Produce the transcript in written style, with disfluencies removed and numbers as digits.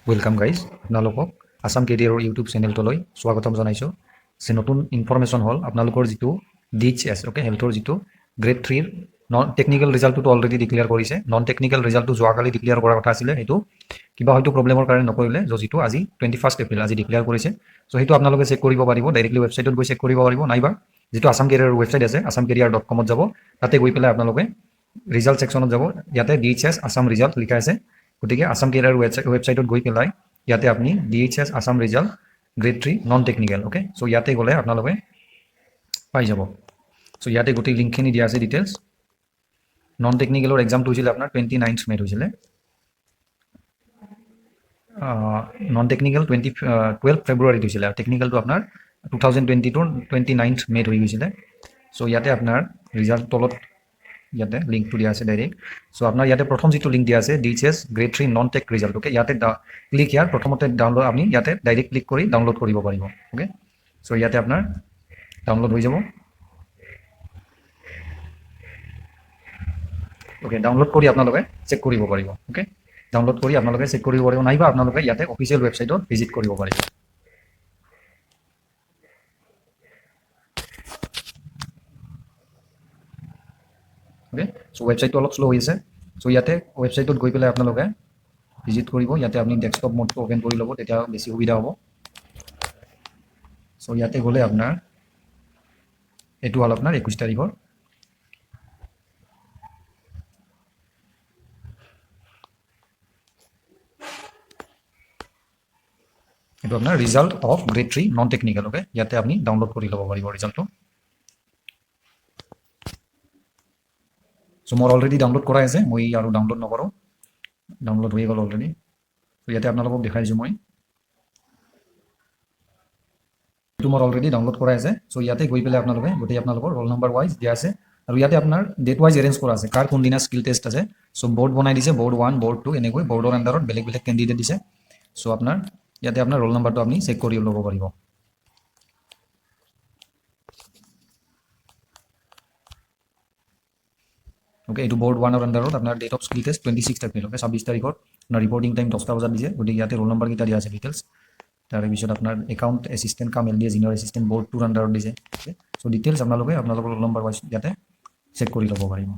welcome guys আপোনালোকক আসাম কেৰিয়াৰৰ YouTube চেনেলটোলৈ স্বাগতম জনাইছোঁ যে নতুন ইনফৰমেশ্যন হ'ল আপোনালোকৰ যিটো DHS ওকে হেল্থৰ যিটো গ্ৰেড 3ৰ নন টেকনিকেল ৰিজাল্টটো অলৰেডি ডিক্লেয়াৰ কৰিছে নন টেকনিকেল ৰিজাল্টটো যোৱাকালি ডিক্লেয়াৰ কৰাৰ কথা আছিলে সেইটো কিবা হয়তো প্ৰব্লেমৰ কাৰণে নকৰিলে যিটো আজি 21 এপ্ৰিল আজি ডিক্লেয়াৰ কৰিছে চ' সেইটো আপোনালোকে চেক কৰিব পাৰিব ডাইৰেক্টলি ৱেবছাইটত গৈ চেক কৰিব পাৰিব নাইবা যিটো আসাম কেৰিয়াৰৰ ৱেবছাইট আছে asamcareer.com ত যাব তাতে গৈ পেলাই আপোনালোকে ৰিজাল্ট ছেকশ্যনত যাব ইয়াতে DHS আসাম ৰিজাল্ট লিখা আছে গতিকে আসাম কেৰিয়াৰ ৱেবছাইটত গৈ পেলাই ইয়াতে আপুনি DHS Assam result grade 3 non technical okay so' ইয়াতে গ'লে আপোনালোকে পাই যাব চ' ইয়াতে গোটেই লিংকখিনি দিয়া আছে ডিটেইলছ নন টেকনিকেলৰ এক্সামটো হৈছিলে আপোনাৰ 29 মে'ত হৈছিলে নন টেকনিকেল 12 ফেব্ৰুৱাৰীত হৈছিলে আৰু টেকনিকেলটো আপোনাৰ 2022 29 মে'ত হৈ গৈছিলে চ' ইয়াতে আপোনাৰ ৰিজাল্ট তলত ইয়াতে লিংকটো দিয়া আছে ডাইৰেক্ট চ' আপোনাৰ ইয়াতে প্ৰথম যিটো লিংক দিয়া আছে DHS grade 3 non tech result okay ইয়াতে ক্লিক ইয়াৰ প্ৰথমতে ডাউনলোড আপুনি ইয়াতে ডাইৰেক্ট ক্লিক কৰি ডাউনলোড কৰিব পাৰিব ওকে চ' ইয়াতে আপোনাৰ ডাউনলোড হৈ যাব ওকে ডাউনলোড কৰি আপোনালোকে চেক কৰিব পাৰিব ওকে ডাউনলোড কৰি আপোনালোকে চেক কৰিব পাৰিব নাইবা আপোনালোকে ইয়াতে অফিচিয়েল ৱেবছাইটত ভিজিট কৰিব পাৰিব ওকে চ' ৱেবছাইটটো অলপ শ্ল' হৈ আছে চ' ইয়াতে ৱেবছাইটত গৈ পেলাই আপোনালোকে ভিজিট কৰিব ইয়াতে আপুনি ডেস্কটপ মোডটো অপেন কৰি ল'ব তেতিয়া বেছি সুবিধা হ'ব চ' ইয়াতে গ'লে আপোনাৰ এইটো হ'ল আপোনাৰ 21 তাৰিখৰ এইটো আপোনাৰ result of grade 3 non technical okay ইয়াতে আপুনি ডাউনলোড কৰি ল'ব পাৰিব ৰিজাল্টটো চ' মোৰ অলৰেডি ডাউনলোড কৰাই আছে মই আৰু ডাউনলোড নকৰোঁ ডাউনলোড হৈ গ'ল অলৰেডি চ' ইয়াতে আপোনালোকক দেখাই দিছোঁ মই এইটো মোৰ অলৰেডি ডাউনলোড কৰাই আছে চ' ইয়াতে গৈ পেলাই আপোনালোকে গোটেই আপোনালোকৰ ৰোল নম্বৰ ৱাইজ দিয়া আছে আৰু ইয়াতে আপোনাৰ ডেট ৱাইজ এৰেঞ্জ কৰা আছে কাৰ কোনদিনা স্কিল টেষ্ট আছে চ' বৰ্ড বনাই দিছে বৰ্ড 1 বৰ্ড 2 এনেকৈ বৰ্ডৰ আণ্ডাৰত বেলেগ বেলেগ কেণ্ডিডেট দিছে চ' আপোনাৰ ইয়াতে আপোনাৰ ৰোল নম্বৰটো আপুনি চেক কৰি ল'ব পাৰিব ওকে এইটো বৰ্ড 1ৰ আণ্ডাৰত আপোনাৰ date of skill test 26 April okay 26 তাৰিখত আপোনাৰ ৰিপৰ্টিং টাইম 10টা বজাত দিছে গতিকে ইয়াতে ৰোল নম্বৰকেইটা দিয়া আছে ডিটেইলছ তাৰপিছত আপোনাৰ একাউণ্ট এছিষ্টেণ্ট কাম LDA জিনিয়ৰ এছিষ্টেণ্ট বৰ্ড 2ৰ আণ্ডাৰত দিছে চ' ডিটেইলছ আপোনালোকৰ ৰোল নম্বৰ ৱাইজ ইয়াতে চেক কৰি ল'ব পাৰিব